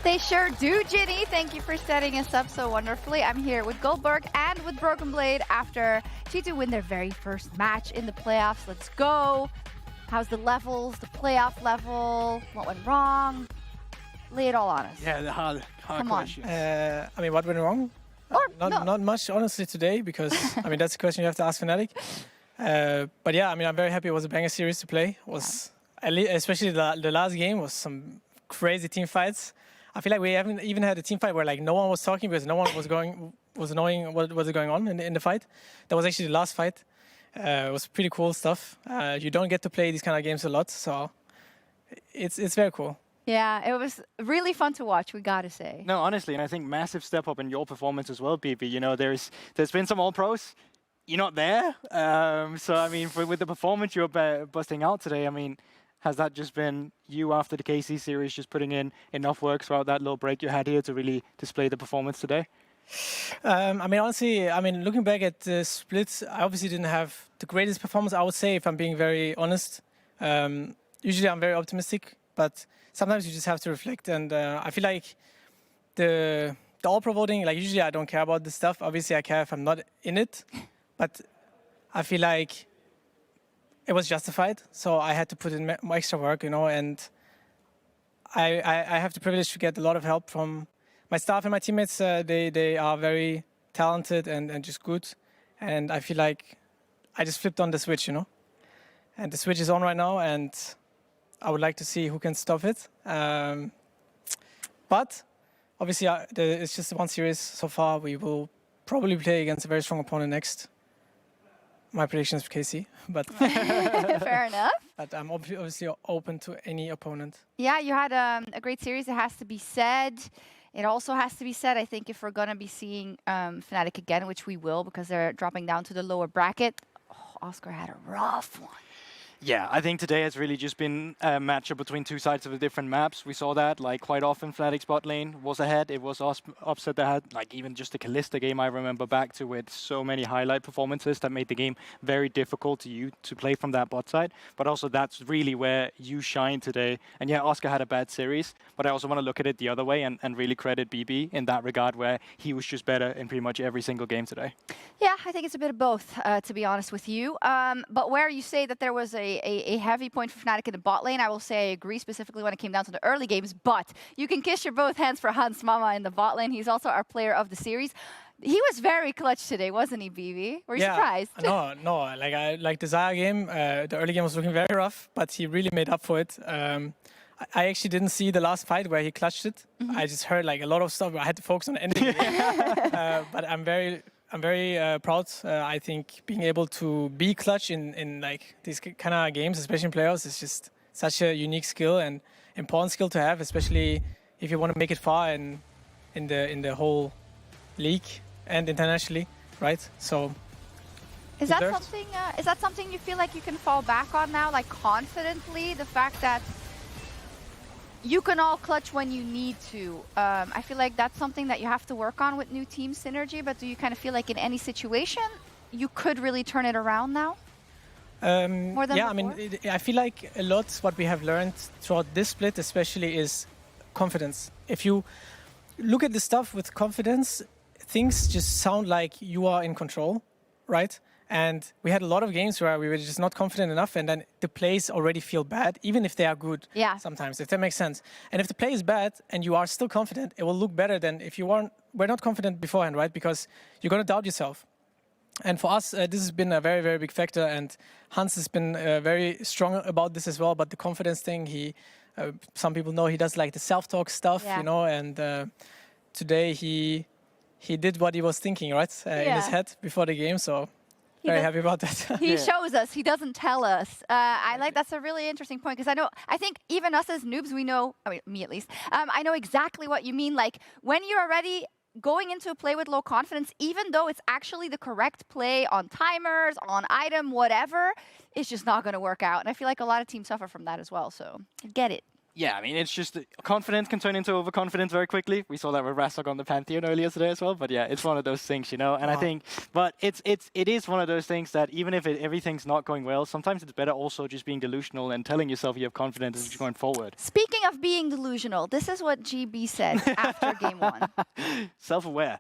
They sure do, Ginny. Thank you for setting us up so wonderfully. I'm here with Goldberg and with Broken Blade after G2 win their very first match in the playoffs. Let's go. How's the levels, the playoff level? What went wrong? Lay it all on us. Yeah, the hard questions. I mean, what went wrong? Not much, honestly, today, because I mean that's a question you have to ask Fnatic. But yeah, I mean, I'm very happy. It was a banger series to play. Especially the last game was some crazy team fights. I feel like we haven't even had a team fight where like no one was talking because no one was knowing what was going on in the fight. That was actually the last fight. It was pretty cool stuff. You don't get to play these kind of games a lot, so it's very cool. Yeah, it was really fun to watch, we gotta say. No, honestly, and I think massive step up in your performance as well, BB. You know, there's been some All-Pros. You're not there. So, I mean, with the performance you're busting out today, I mean, has that just been you after the KC series just putting in enough work throughout that little break you had here to really display the performance today? I mean, honestly, looking back at the splits, I obviously didn't have the greatest performance, I would say, if I'm being very honest. Usually I'm very optimistic, but sometimes you just have to reflect. And I feel like the all-pro voting, like usually I don't care about this stuff. Obviously I care if I'm not in it, but I feel like it was justified. So I had to put in more extra work, you know, and I have the privilege to get a lot of help from my staff and my teammates. They are very talented and just good. And I feel like I just flipped on the switch, you know, and the switch is on right now, and I would like to see who can stop it. But obviously it's just one series so far. We will probably play against a very strong opponent next. My prediction is KC, but fair enough. But I'm obviously open to any opponent. Yeah, you had a great series, it has to be said. It also has to be said, I think, if we're going to be seeing Fnatic again, which we will because they're dropping down to the lower bracket. Oh, Oscar had a rough one. Yeah, I think today has really just been a matchup between two sides of the different maps. We saw that, like, quite often Fnatic's bot lane was ahead. It was upset that had, like, even just the Kalista game I remember back to with so many highlight performances that made the game very difficult to play from that bot side. But also that's really where you shine today. And yeah, Oscar had a bad series, but I also want to look at it the other way and really credit BB in that regard, where he was just better in pretty much every single game today. Yeah, I think it's a bit of both, to be honest with you. But where you say that there was a heavy point for Fnatic in the bot lane, I will say I agree specifically when it came down to the early games, but you can kiss your both hands for Hans Mama in the bot lane. He's also our player of the series. He was very clutch today, wasn't he, BB? Were you surprised? No. Like the Xayah game, the early game was looking very rough, but he really made up for it. I actually didn't see the last fight where he clutched it. I just heard like a lot of stuff. I had to focus on the ending. But I'm very proud. I think being able to be clutch in like these kind of games, especially in playoffs, is just such a unique skill and important skill to have, especially if you want to make it far in the whole league and internationally, right? So is that something you feel like you can fall back on now, like confidently? The fact that you can all clutch when you need to. I feel like that's something that you have to work on with new team synergy, but do you kind of feel like in any situation you could really turn it around now? More than before? I mean, I feel like a lot what we have learned throughout this split especially is confidence. If you look at the stuff with confidence, things just sound like you are in control, right? And we had a lot of games where we were just not confident enough, and then the plays already feel bad, even if they are good sometimes, if that makes sense. And if the play is bad and you are still confident, it will look better than if you were not confident beforehand, right? Because you're going to doubt yourself. And for us, this has been a very, very big factor, and Hans has been very strong about this as well. But the confidence thing, some people know he does like the self-talk stuff, you know, and today he did what he was thinking, right, in his head before the game, so very happy about that. He shows us, he doesn't tell us. I like that's a really interesting point, because I think even us as noobs, we know, I mean, me at least, I know exactly what you mean. Like when you're already going into a play with low confidence, even though it's actually the correct play on timers, on item, whatever, it's just not going to work out. And I feel like a lot of teams suffer from that as well, so I get it. Yeah, I mean, it's just confidence can turn into overconfidence very quickly. We saw that with Razork on the Pantheon earlier today as well. But yeah, it's one of those things, you know. And I think, but it is one of those things that even if everything's not going well, sometimes it's better also just being delusional and telling yourself you have confidence and just going forward. Speaking of being delusional, this is what GB said after game 1. Self-aware.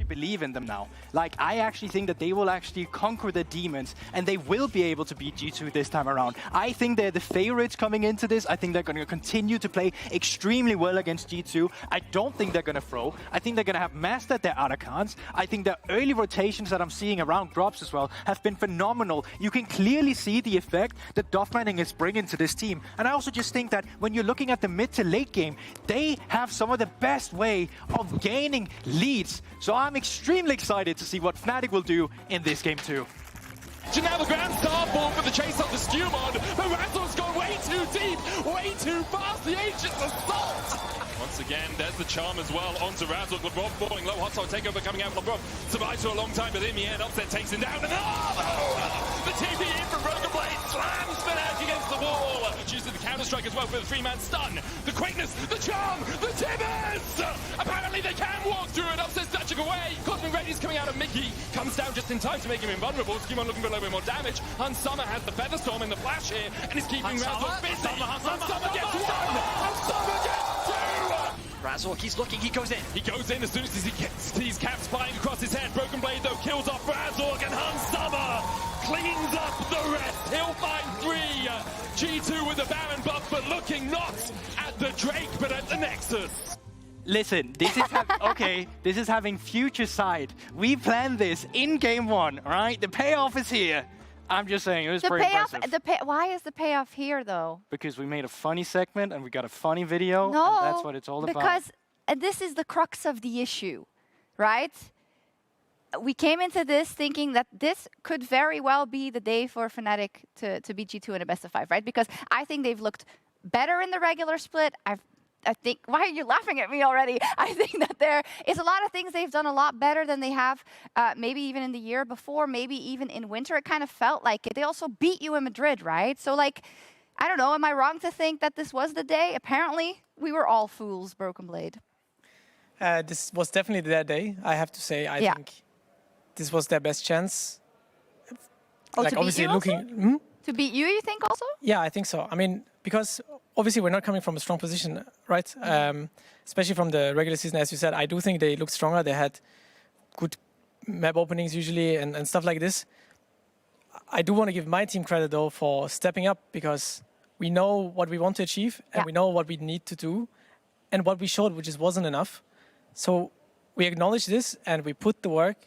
Believe in them now. Like, I actually think that they will actually conquer the demons and they will be able to beat G2 this time around. I think they're the favorites coming into this. I think they're going to continue to play extremely well against G2. I don't think they're going to throw. I think they're going to have mastered their Archons. I think the early rotations that I'm seeing around drops as well have been phenomenal. You can clearly see the effect that Doffmanning is bringing to this team. And I also just think that when you're looking at the mid to late game, they have some of the best way of gaining leads. So I'm extremely excited to see what Fnatic will do in this game too. So now the Grand Starfall for the chase up the Skumod, but Razor's gone way too deep, way too fast, the Aegis Assault! Once again, there's the charm as well onto Razor. LeBron falling low, hostile takeover coming out. LeBron survives for a long time, but in the end, Upset takes him down. And the TP in from Broken Blade slams Fnatic against the wall. Chooses the counter-strike as well for the 3-man stun. The quickness, the charm, the Tibbers! Apparently they can walk through it. Upset's dodging away. Cosmic Radiance coming out of Mickey. Comes down just in time to make him invulnerable. Skumon looking for a little bit more damage. Hunsummer has the Featherstorm in the flash here, and is keeping Razor busy. Hunsummer gets one! Hunsummer gets two! Razork, he's looking, he goes in. He goes in as soon as he gets these caps flying across his head. Broken Blade, though, kills off Razork, and Hunsummer cleans up the rest. He'll find 3. G2 with the Baron buff, but looking not at the Drake, but at the Nexus. Listen, this is okay. This is having future sight. We planned this in game 1, all right? The payoff is here. I'm just saying, it was pretty impressive. Why is the payoff here, though? Because we made a funny segment and we got a funny video. No, and that's what it's all about. Because this is the crux of the issue, right? We came into this thinking that this could very well be the day for Fnatic to beat G2 in a best of 5, right? Because I think they've looked better in the regular split. I think, why are you laughing at me already? I think that there is a lot of things they've done a lot better than they have maybe even in the year before, maybe even in winter. It kind of felt like it. They also beat you in Madrid, right? So like, I don't know, am I wrong to think that this was the day? Apparently, we were all fools, Broken Blade. This was definitely their day, I have to say. I think this was their best chance. Oh, like, to obviously beat you looking... To beat you think also? Yeah, I think so. I mean, because obviously we're not coming from a strong position, right? Especially from the regular season, as you said. I do think they looked stronger. They had good map openings usually and stuff like this. I do want to give my team credit, though, for stepping up, because we know what we want to achieve and we know what we need to do and what we showed, which just wasn't enough. So we acknowledge this and we put the work,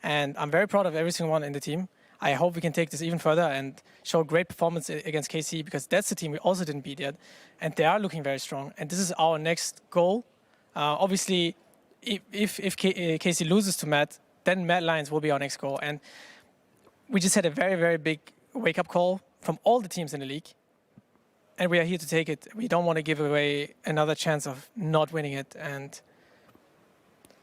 and I'm very proud of every single one in the team. I hope we can take this even further and show great performance against KC, because that's the team we also didn't beat yet. And they are looking very strong. And this is our next goal. Obviously, if KC loses to Matt, then Mad Lions will be our next goal. And we just had a very, very big wake-up call from all the teams in the league. And we are here to take it. We don't want to give away another chance of not winning it. And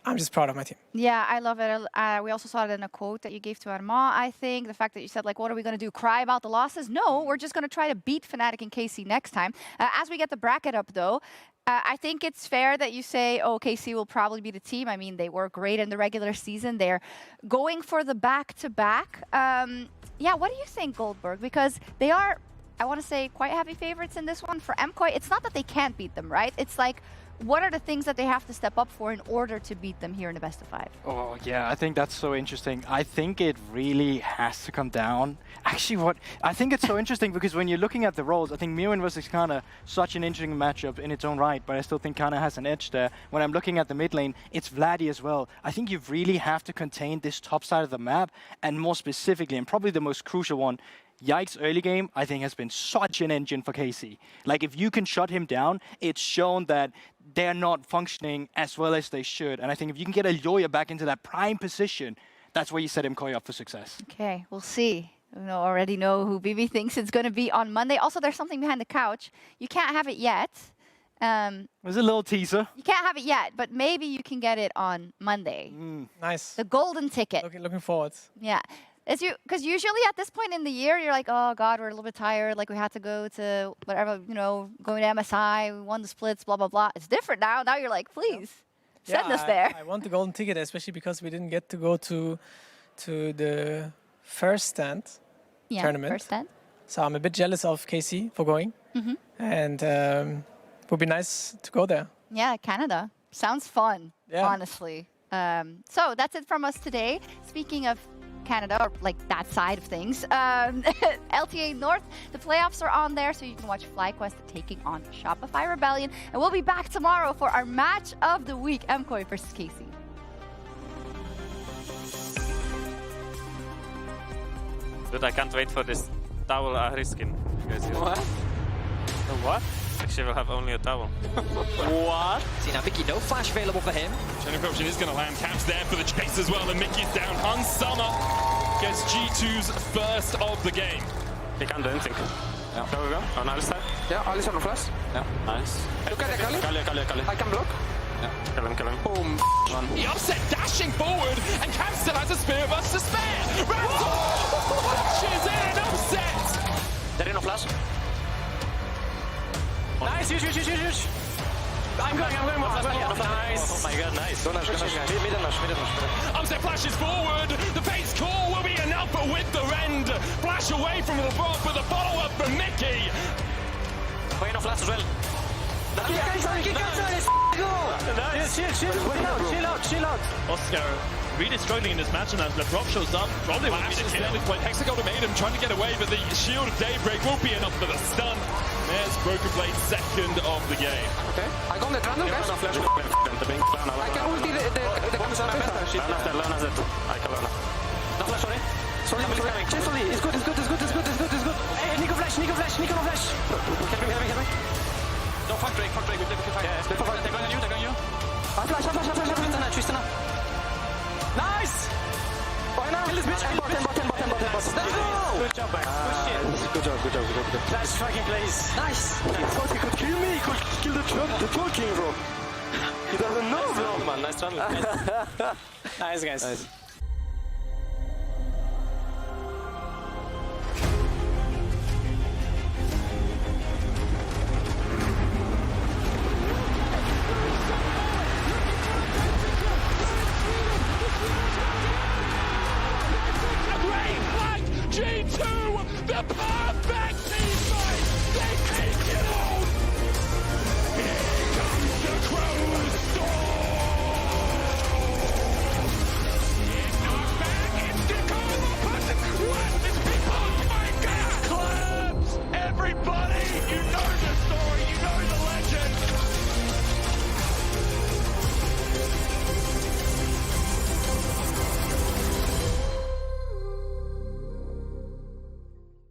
I'm just proud of my team. Yeah, I love it. We also saw it in a quote that you gave to Armand, I think. The fact that you said, like, what are we going to do? Cry about the losses? No, we're just going to try to beat Fnatic and KC next time. As we get the bracket up, though, I think it's fair that you say, oh, KC will probably be the team. I mean, they were great in the regular season. They're going for the back-to-back. Yeah, what do you think, Goldberg? Because they are, I want to say, quite heavy favorites in this one. For MKOI, it's not that they can't beat them, right? It's like, what are the things that they have to step up for in order to beat them here in the best of 5? Oh, yeah, I think that's so interesting. I think it really has to come down. Actually, I think it's so interesting because when you're looking at the roles, I think Mirren versus Kana, such an interesting matchup in its own right, but I still think Kana has an edge there. When I'm looking at the mid lane, it's Vladdy as well. I think you really have to contain this top side of the map, and more specifically, and probably the most crucial one, Yike's early game, I think, has been such an engine for KC. Like, if you can shut him down, it's shown that they're not functioning as well as they should. And I think if you can get Aljoya back into that prime position, that's where you set MKOI up for success. Okay, we'll see. We already know who BB thinks it's going to be on Monday. Also, there's something behind the couch. You can't have it yet. There's a little teaser. You can't have it yet, but maybe you can get it on Monday. Nice. The golden ticket. Looking forward. Yeah. Because usually at this point in the year, you're like, oh God, we're a little bit tired. Like we had to go to whatever, going to MSI. We won the splits, blah, blah, blah. It's different now. Now you're like, please send us there. I want the golden ticket, especially because we didn't get to go to the first stand tournament. First stand. So I'm a bit jealous of KC for going. And it would be nice to go there. Yeah, Canada. Sounds fun, honestly. So that's it from us today. Speaking of Canada, or like that side of things, LTA North, the playoffs are on there, so you can watch FlyQuest taking on Shopify Rebellion. And we'll be back tomorrow for our match of the week, MKOI versus KC. Dude, I can't wait for this towel Ahri skin. You guys see What? The what? Actually, we'll have only a towel. What? See, now Vicky, no flash available for him. Jennifer option is going to land. Caps there for the chase as well, and Mickey's down. Hans Summer gets G2's first of the game. He can't do anything. Yeah. Go, go, go. On Ali's side. Yeah, Ali's on the flash. Yeah, nice. Look at the Kali. I can block. Yeah, kill him. Boom. The upset dashing forward, and Cam still has a spear of us to spare. Razzle flashes in an upset. There is no flash. Nice, huge. I'm going. Nice. Oh my god, nice. Upset flashes forward. The face call will be enough with the rend. Flash away from the block, but the follow-up from Mickey. Wait, no flash as well. Chill out. Oscar really struggling in this match, and as LeBron shows up, probably won't be the kill. Hexagon made him trying to get away, but the shield of Daybreak will be enough for the stun. There's Broken Blade second of the game. Okay, I got the random, guys. I can ulti the Kamisame. Learn it. I can learn it. No flash, sorry. Sorry. It's good. Hey, Nico flash. Help me. No, fuck Drake. We can fight. Yeah, they're going on you. I flash. Tristana. Nice. Kill this bitch. Bottom. Let's go. Good job, guys. Good job. Nice fucking plays. Nice. He thought he could kill me. He could kill the troll king, bro. He doesn't know, bro. Man, nice run. Nice, guys. Nice.